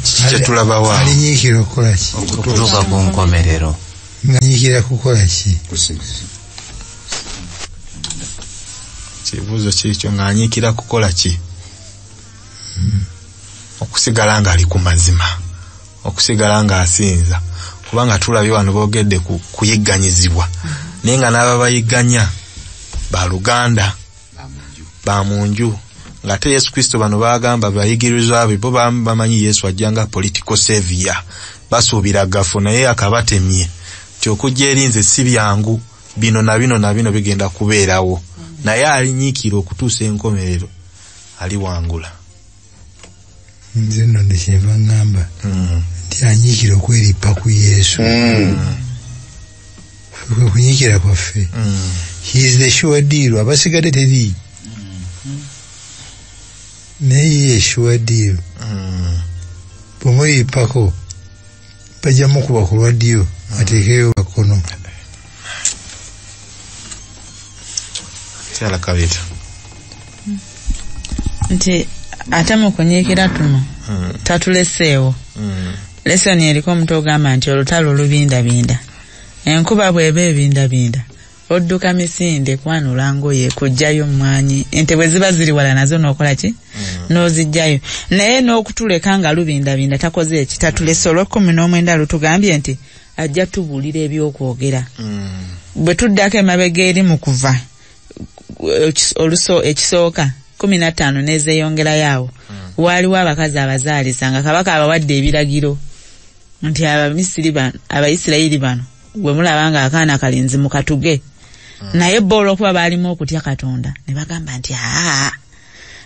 Kiki tulabawo? Alinyiikira okukola ki? Okutuuka ku nkomerero. Nyiikira kukola ki? kibuuzo kikyo ng'anyiikira kukola ki? Okusigala ng'ali ku mazima, okusigala ng'asinza, kubanga tulabye wano boogedde ku kuyigganyizibwa, naye nga n'aba bayigganya baluganda ba munju, ng'ate Yesu Kristo bano bagamba bayigirizwa be bo bamanyi Yesu ajja nga political savior, basuubira gafu naye akabatemye nti okujja erinze si byangu, bino na bino bigenda kubeerawo, naye alinyiikira okutuusa enkomerero aliwangula. Nze nno ndekyenva ngamba nti anyiikira okweripa ku Yesu. Kwe kunyiikira kwaffe. He is the sure deal. Abasigadde teri. Naye ye sure deal. Bw'omweripako bajja mukuba ku lwaddiyo ateekeyo bakono. Kyala Kabita. Nti ate mu kunyiikira tuno tatuleseewo. Lesoni eriko omuntu ogamba nti olutalo olubindabinda. Enkuba bw'eba ebindabinda. Odduka misinde kwanula ngoye kujjayo mwanyi. Ente bwe ziba ziri wala nazo n'okola ki? N'ozijjayo. Naye n'okutuleka nga lubindabinda takoze eki. Tatulese olw'ekkumin'omwenda lutugambye nti ajja tubuulira ebyokwogera. Bwe tuddako emabega eri mu kuva ekisooka 15 n'ezeeyongerayo awo. Waaliwo abakazi abazaalisa nga Kabaka abawadde ebiragiro nti Abayisirayiri bano bwe mulaba nga akaana kalinzi mukatuge. Naye bo olw'okuba baalimu okutya Katonda ne bagamba nti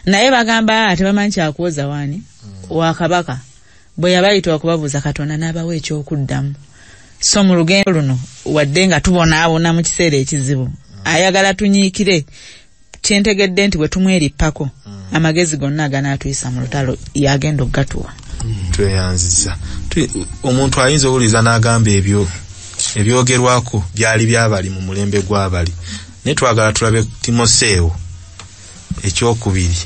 naye bagamba tebamanyi kyakuwoza waani wa Kabaka bwe yabayita okubabuuza Katonda n'abawa ekyokuddamu. So mu lugendo luno wadde nga tubonaabona mu kiseera ekizibu ayagala tunyiikire, kyentegedde nti bwe tumweripako amagezi gonna aganaatuyisa mu lutalo yagenda okugatuwa. Tweyanziza omuntu ayinza owuliza n'agamba ebyogerwako byali byabali mu mulembe gw'abali, naye twagala tulabe Timoseewo ekyokubiri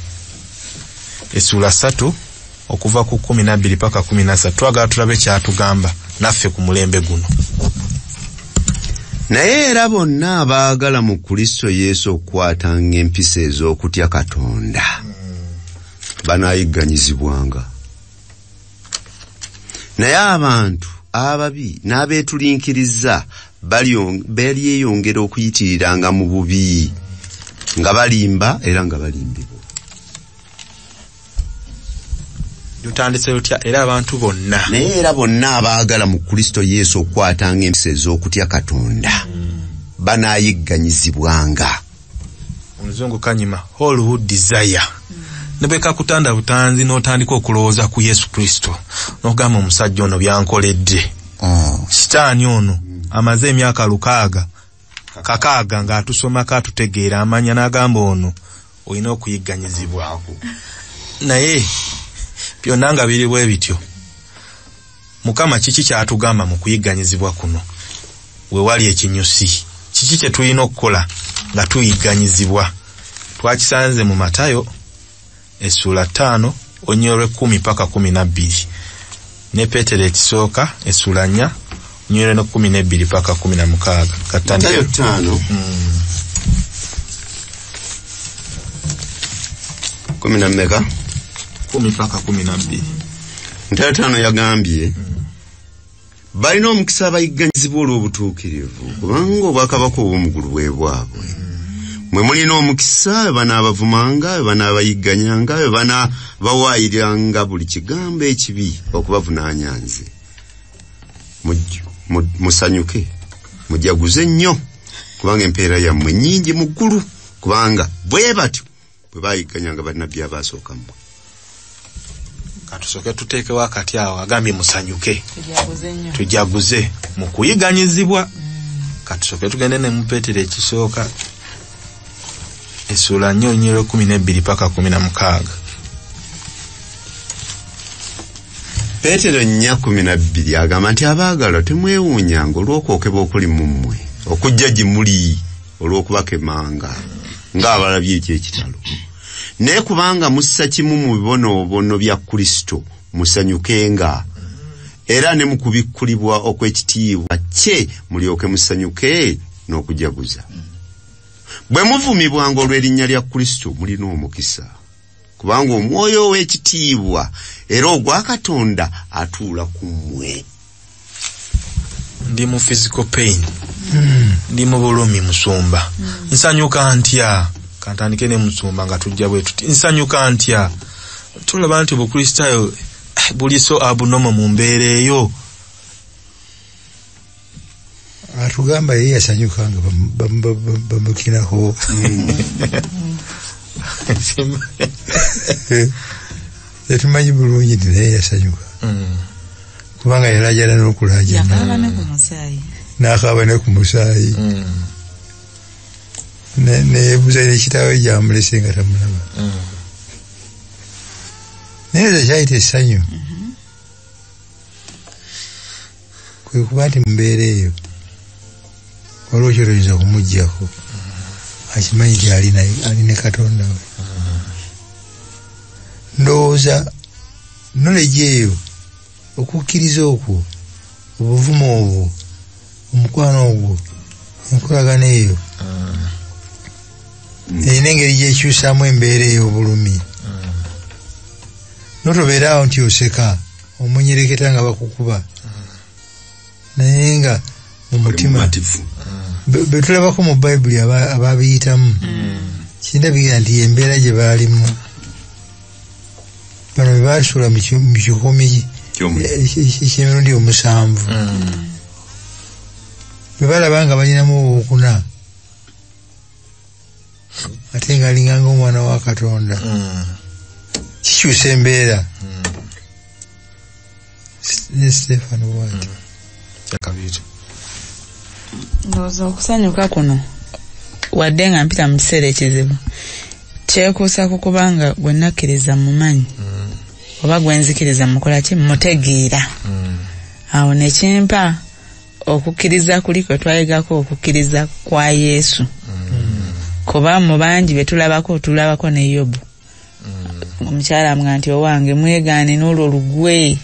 essula 3 okuva ku 12 paka 13. Twagala tulabe kyatugamba naffe ku mulembe guno. Naye era bonna abaagala mu Kristo Yesu okukwatanga empisa ez'okutya Katonda banaayigganyizibwanga. Naye abantu ababi n'abeetulinkiriza balyeyongera okuyitiriranga mu bubi nga balimba era nga balimbibwa. Lutandise lutya era abantu bonna. Naye era bonna abaagala mu Kristo Yesu okukwatanga empisa ez'okutya Katonda banaayigganyizibwanga. Omuzungu kanyima Hollywood desire. Nebeka kutanda butanzi n'otandika okulowooza ku Yesu Kristo n'ogamba omusajja ono byankoledde. Sitaani ono amaze emyaka 6 nga atusomako atutegeera amanya n'agamba ono olina okuyigganyizibwako. Naye byonna nga biri bwe bityo, Mukama kiki kyatugamba mu kuyigganyizibwa kuno? We wali ekinyusi kiki kye tulina okukola nga tuyigganyizibwa? Twakisanze mu Matayo essula 5 onnyolwe 10 paka 12, ne Petero ekisooka essula 4 onnyolwe no 12 paka 16. Matayo 5 10 paka 12. Matayo 5 yagambye balina omukisa abayigganyizibwa olw'obutuukirivu kubanga obwakabaka obw'omugulu bwe bwabwe. Mwe mulina omukisa banaabavumanga, banaabayigganyanga, banaabawaayiranga buli kigambo ekibi okubavunaanya nze. Musanyuke, mujaguze nnyo kubanga empeera yammwe nnyingi mu ggulu, kubanga bwe batyo bwe baayigganyanga bannabbi abaasooka mmwe. Katusooke tuteekewo akati awo agambye musanyuke, tujaguze mu kuyigganyizibwa. Katusooke tugende ne mu Petero ekisooka essula 4 onnyolwe 12 paka 16. Petero 4:12 agamba nti abaagalwa temwewuunyanga olw'okwokebwa okuli mu mmwe okujja gye muli olw'okubakemanga ng'abalabye ekyekitalo. Naye kubanga mussa kimu mu bibonoobono bya Kristo musanyukenga, era ne mu kubikkulibwa okw'ekitiibwa kye mulyoke musanyuke n'okujaguza. bwe muvumibwanga olw'erinnya lya Kristo mulina omukisa kubanga omwoyo w'ekitiibwa era ogwa Katonda atuula ku mmwe. Ndi mu physical pain. Ndi mu bulumi Musumba. Nsanyuka ntya kantandike ne Musumba nga tujja bwe tuti nsanyuka ntya tulaba nti Bukristaayo buli so abunoma mu mbeera eyo. Atugamba yeye yasanyukanga bamukinako. Tetumanyi bulungi nti naye yasanyuka. Kubanga yalajana n'okulajana. N'akaaba ne ku musaayi. Neebuuza ekitaawe gy'amulese nga tamulaba. Naye ezo kyayita essanyu. Kwe kuba nti mumbeera eyo waliwo kyotoyinza kumuggyako. Akimanyi nti ali ne Katonda we. Ndowooza knowledge eyo okukkiriza okwo obuvumo obwo omukwano ogwo enkolagana eyo erina engeri gyekyusaamu embeera ey'obulumi. Notobeeraawo nti oseka omunyereketa nga bakukuba naye nga mu mutima betulabako mu Bayibuli ababiyitamu kindabigira nti embeera gye baalimu bano bwe baasuula mu kikumi ky'emirundi 7 bwe balaba nga balinamu obukuna ate nga alinganga omwana wa Katonda kikyusa embeera. Ne Stefano bwati ndowooza okusanyuka kuno wadde nga mpita mu kiseera ekizibu kyekuusa ku kubanga gwe nakkiriza mumanyi oba gwe nzikiriza mukola ki mutegeera. Awo nekimpa okukkiriza kuli kwe twayigako okukkiriza kwa Yesu. Kuba mu bangi betulabako tulabako ne Yobu. Omukyala mga nti owange mwegaane n'olwo lugwe.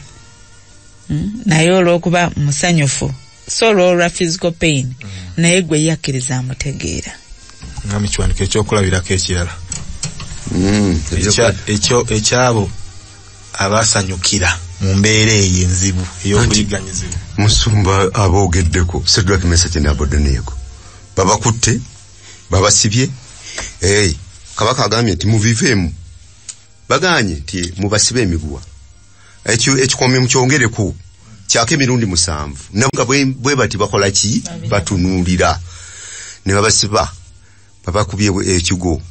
Naye olw'okuba musanyufu so olw'olwa physical pain naye gwe yakkiriza amutegeera. Nga mu kiwandiiko ekyokulabirako ekirala ekyabo abasanyukira mu mbeera eyo enzibu ey'okuyiganyizibu. Musumba aboogeddeko Cedric Message ne Abednego babakutte babasibye. Kabaka agambye nti muviveemu baganye nti mubasibe emiguwa ekikomye mukyongereko kyake emirundi 7 nabga bwe bati bakola ki batunuulira ne babasiba babakubye ekigo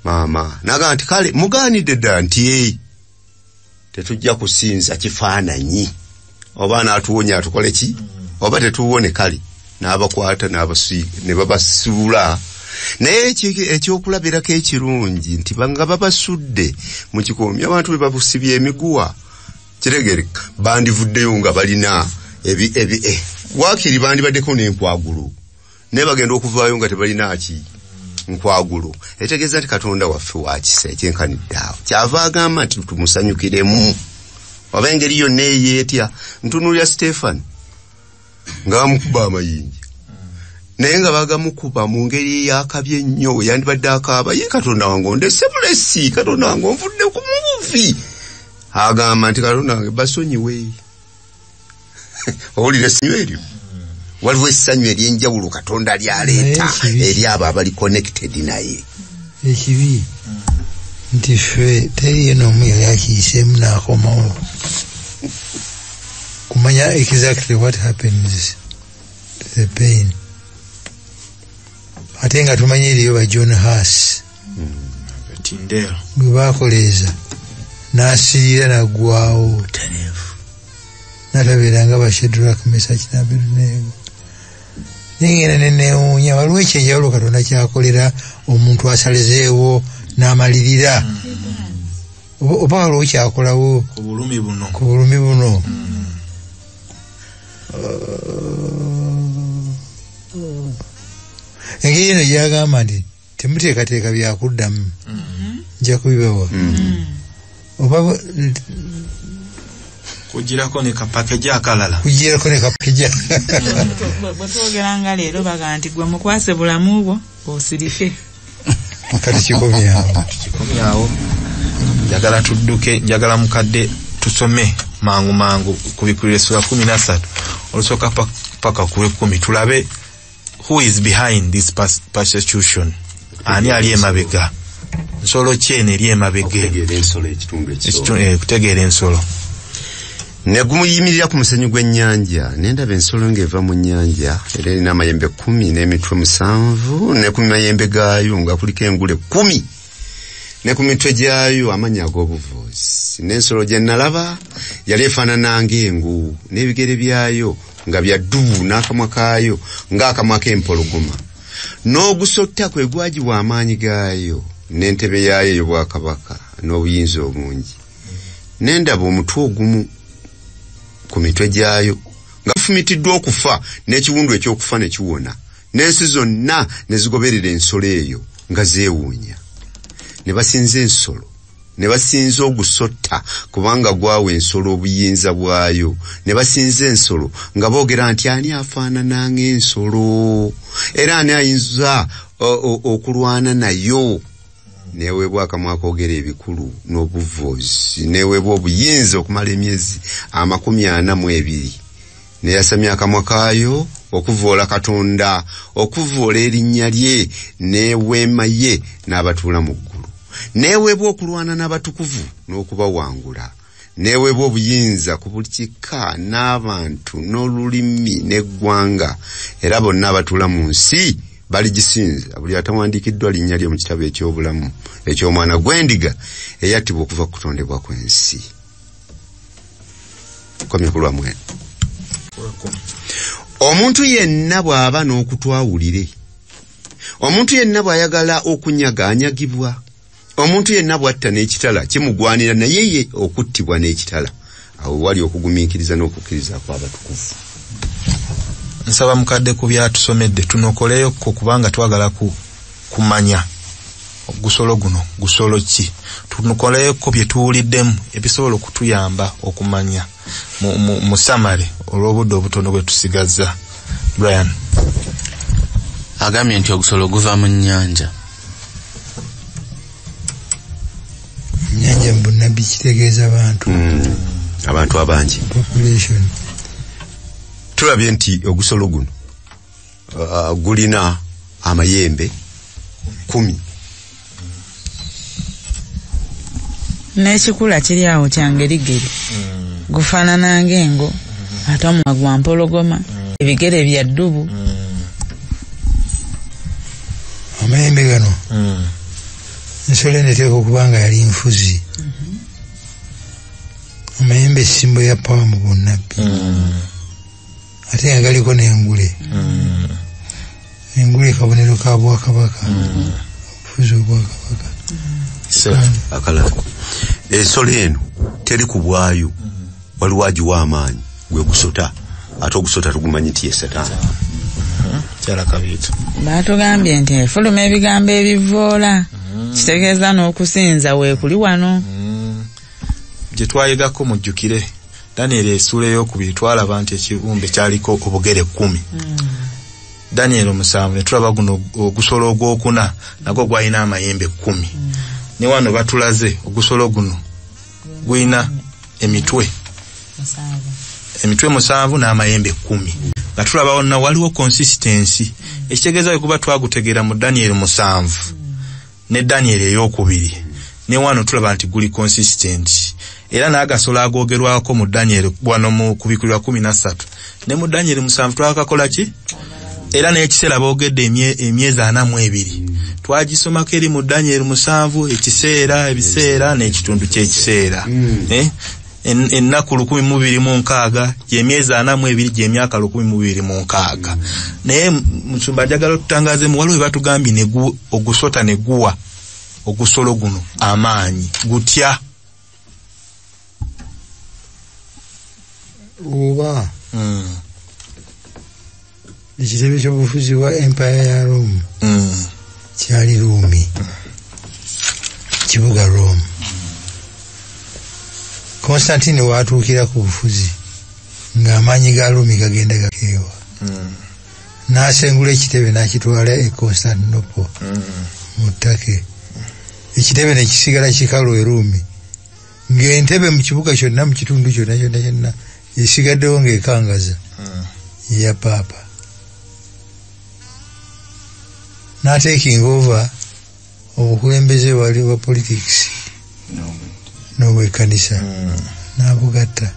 mama naga nti kale mugaanidde dda nti tetujja kusinza kifaananyi oba naatuwonya atukole ki oba tetuwone kale n'abakwata n'abasiiga ne babasuula. Naye ekyokulabirako ekirungi nti banga babasudde mu kikomye abantu bwe babusibye emiguwa kiregereka bandivuddeyo nga balina wakiri bandibaddeko n'enkwagulo naye bagenda okuvaayo nga tebalina ki nkwagulo. Etegeeza nti Katonda waffe wakisa ekyenkanidde awo kyava agamba nti tumusanyukiremu oba engeri yonna eyeetya. Ntunuulya Stefano nga bamukuba amayinja naye nga bagamukuba mu ngeri eyakabye ennyo yandibadde akaaba ye Katonda wange ondese bulesi Katonda wange onvudde ku muvuvi agamba nti Katonda wange basonyiwe. Owulira essanyu eryo waliwo essanyu ery'enjawulo Katonda lyaleeta eri abo abali connected naye. Ekibi nti ffe teriyo n'omu yali akiyiseemu n'akomawo kumanya exactly what happens to the pain. Ate nga tumanye eriyo ba John Huss gwe bakoleeza n'asirira naggwawo n'atabeera nga ba Shadrach Meshach ne Abednego. Nengenda nenewuunya waliwo ekyenjawulo Katonda kyakolera omuntu asalezeewo n'amalirira oba waliwo kyakolawo ku bulumi buno. Engeri eno gyagamba nti temuteekateeka byakuddamu nja kubibawa oba kugirako ne kapakeja akalala kugirako ne kapakeja bwe twogeranga leero baga nti gwe mukwase bulamu bwo osirife kati kikomyawo njagala tudduke njagala mukadde tusome mangu kubikulira sura 13 olusooka paka ku 10 tulabe who is behind this persecution. Ani ali emabega nsolo kyene eri emabega kutegeera ensolo ne gumuyimirira ku musenyu gw'ennyanja nendaba ensolo ng'eva mu nnyanja era erina amayembe 10 n'emitwe 7 ne ku mayembe gaayo nga kuliko engule 10 ne ku mitwe gyayo amanya ag'obuvuzi. N'ensolo gye nalaba yali efaanana ng'engu n'ebigere byayo nga bya ddubu n'akamwa kaayo ng'akamwa k'empologoma n'ogusota kwe gwagiwa amaanyi gaayo n'entebe yaayo ey'obwakabaka n'obuyinza obungi. N'endaba omutwe ogumu ku mitwe gyayo nga gufumitiddwa okufa n'ekiwundu eky'okufa ne kiwona n'ensi zonna ne zigoberera ensolo eyo nga zeewuunya. Ne basinza ensolo ne basinza ogusota kubanga gwawa ensolo obuyinza bwayo. Ne basinza ensolo nga boogera nti ani afaanana ng'ensolo era ani ayinza okulwana nayo. Neweebwa akamwa koogera ebikulu n'obuvuzi neweebwa obuyinza okumala emyezi 42 neyasamya akamwa kaayo okuvoola Katonda okuvoola erinnya lye n'eweema ye n'abatuula mu ggulu. Neweebwa okulwana n'abatukuvu n'okubawangula. Neweebwa obuyinza ku buli kika n'abantu n'olulimi n'eggwanga era bonna abatuula mu nsi baligisinza buli atawandiikiddwa linnya lye mu kitabo eky'obulamu eky'omwana gw'endiga eyattibwa okuva ku kutondebwa kw'ensi. Komya ku lwamwe. Omuntu yenna bw'aba n'okutwawulire, omuntu yenna bw'ayagala okunyagaanyagibwa, omuntu yenna bw'atta n'ekitala kimugwanira naye ye okuttibwa n'ekitala. Awo wali okugumiikiriza n'okukkiriza kw'abatukuvu. Nsaba mukadde ku byatusomedde tunokoleyo ko kubanga twagala kumanya ogusolo guno gusolo ki. Tunokoleyo ko bye tuwuliddemu ebisobola okutuyamba okumanya mu samale olw'obudde obutono bwe tusigazza. Brian agambye nti ogusolo guva mu nnyanja. Nnyanja mbunabbi kitegeeza abantu abangi population. Tulabye nti ogusolo guno gulina amayembe 10 n'ekikula kiri awo kyangerigeri gufaanana ng'engo ate omumwa gwa mpologoma ebigere bya ddubu. Amayembe gano ensolo eneteeka okuba nga yali nfuzi. Amayembe essimbo ya pawa mu bunnabbi ate nga galiko n'engule. Engule kabonero ka bwakabaka obufuzi obwakabaka. Akalala ensolo eno teri ku bwayo waliwo agiwa amaanyi gwe gusota ate ogusota tugumanyi nti ye Setaani. kyala kabiito baatugambye nti efuluma ebigambo ebivoola kitegeeza n'okusinza weekuli wano. Gye twayigako mujjukire Daniel esula ey'okubiri twalaba nti ekibumbe kyaliko obugere 10. Daniel 7 ne tulaba guno ogusolo ogwokuna nagwo gwalina amayembe 10. Ne wano batulaze ogusolo guno gwina emitwe 7 n'amayembe 10. Nga tulaba wonna waliwo consistency ekitegeeza kuba twagutegeera mu Daniel 7 ne Daniel ey'okubiri ne wano tulaba nti guli consistent. Era n'agasolo agoogerwako mu Daniel wano mu kubikulirwa 13 ne mu Daniel 7 twakakola ki era n'ekiseera boogedde emyezi 42 twagisomako eri mu Daniel 7 ekiseera ebiseera n'ekitundu ky'ekiseera. Ennaku 1206 gy'emyezi 42 gy'emyaka 1206. Naye musumba njagala tutangaze mu waliwo batugambye ogusota ne guwa ogusolo guno amaanyi gutya. Oba ekitebe ky'obufuzi bwa empire ya Rome kyali Rumi, kibuga Rome. Constantine watuukira ku bufuzi ng'amaanyi ga Rumi gagenda gakeewa. N'asengula ekitebe n'akitwala e Constantinople muttake ekitebe ne kisigala kikalu erumi ng'entebe mu kibuga kyonna mu kitundu kyonna esigaddewo ng'ekangaza ya paapa n'ataking over obukulembeze wali bwa politics n'obwekkanisa n'abugatta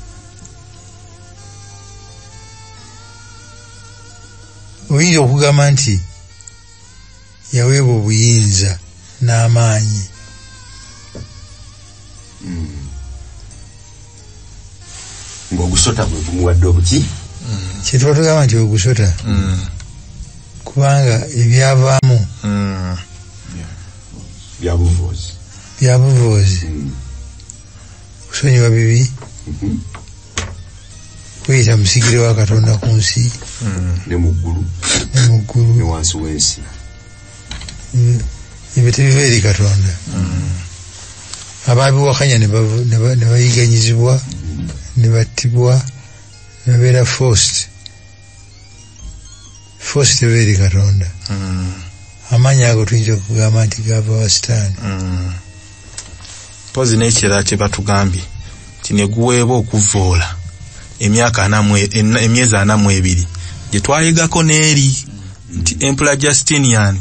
oyinza okugamba nti yaweebwa obuyinza n'amaanyi ng'ogusota bwe gumuwadde obuki kyetuba tugamba nti ogusota kubanga ebyavaamu byabuvoozi kusonyiwa bibi kweyita musigire wa Katonda ku nsi ne mu ggulu ne wansi w'ensi ebyo tebiva eri Katonda abaabiwakanya ne bayiganyizibwa ne battibwa ne babeera forced teba eri Katonda amaanyi ago tuyinza okugamba nti gava wa sitaani pozi n'ekirala kye batugambye nti ne guweebwa okuvoola emyezi 42 gye twayigako n'eri nti Emperor Justinian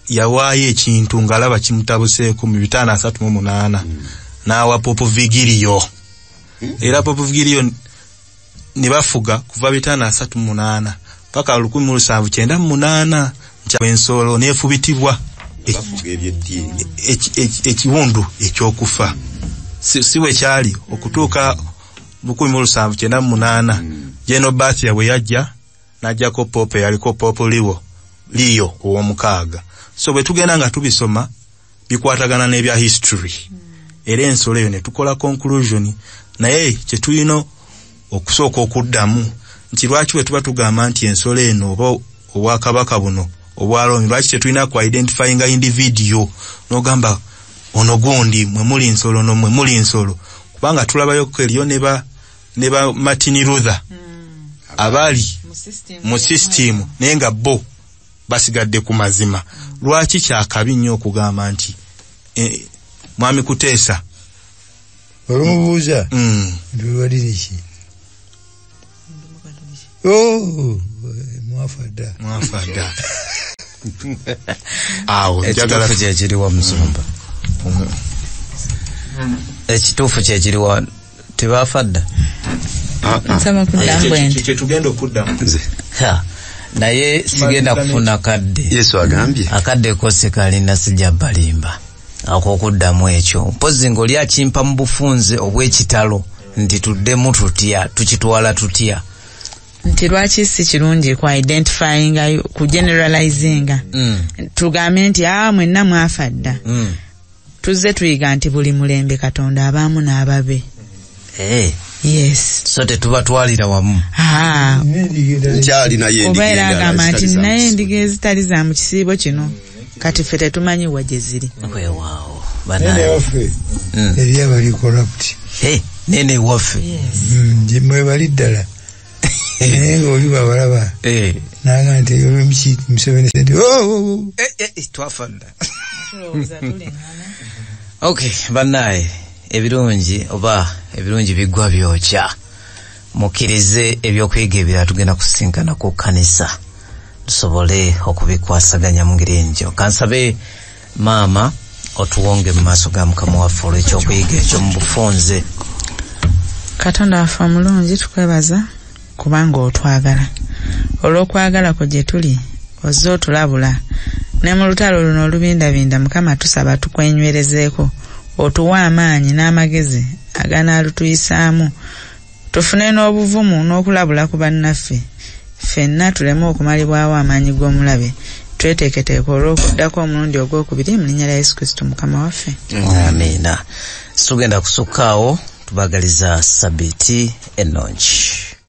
yawaayo ekintu ng'alaba kimutabuseeko mu 538 n'awa Pope Vigilio era Pope Vigilio ne bafuga kuva 538 paka 1798 ensolo n'efubitibwa ekiwundu ekyokufa si bwe kyali okutuuka 1798 General Bathia bwe yajja n'ajjako Pope yaliko Pope Leo ow'omukaaga. So bwe tugenda nga tubisoma bikwatagana n'ebya history era ensolo eyo ne tukola conclusion naye kye tulina okusooka okuddamu nti lwaki bwe tuba tugamba nti ensolo eno oba obwakabaka buno obwalomi lwaki tetulina ku identifying individual n'ogamba ono gundi mwe muli nsolo no mwe muli nsolo kubanga tulabayo ko eriyo ne ba Martin Luther abali mu system naye nga bo basigadde ku mazima. Lwaki kyakabi nnyo okugamba nti Mwami Kuteesa olumubuuza ntiwaliriki mwafadda awo njagala kyekiriwa musumba ekituufu kyekiriwa tebafadda nsaba kuddamu ente kyetugenda okuddamu naye sigenda kufuna kadde Yesu agambye akadde kose kalina sijja balimba akokuddamu ekyo mpozi ng'oli akimpa mu bufunze obw'ekitalo nti tuddemu tutya tukitwala tutya nti lwaki si kirungi ku identifying ku generalizing tugambe nti mwenna mwafadda tuzze tuyiga nti buli mulembe Katonda abaamu n'ababe yes so tetubatwalira wamu nkyali naye kubeera agamba nti naye endiga ezitali za mu kisiibo kino kati ffe tetumanyi wa gye ziri weewaawo waffe eri abali corrupt nene waffe mwe bali ddala naye ng'oli babalaba naga nti Museveni senti twafadda okay bannaye ebirungi bigwa byokya mukkirize ebyokuyiga ebirala tugenda kusinkana ku kkanisa tusobole okubikwasaganya mu ngeri enjo. Kansabe maama otuwonge mu maaso ga Mukama waffe olw'ekyokuyiga ekyo mu bufunze. Katonda waffe omulungi tukwebaza kubanga otwagala olw'okwagala kwo gye tuli ozze otulabula ne mu lutalo luno olubindabinda Mukama tusaba tukwenywerezeeko otuwa amaanyi n'amagezi aganaalutuyisaamu tufune n'obuvumu n'okulabula ku bannaffe ffenna tuleme okumalibwawo amaanyi g'omulabe tweteeketeeke olw'okuddako omulundi ogwokubiri mu linnya lya Yesu Kristo Mukama waffe amiina. Tugenda kusukkaawo tubagaliza Sabbiiti ennungi.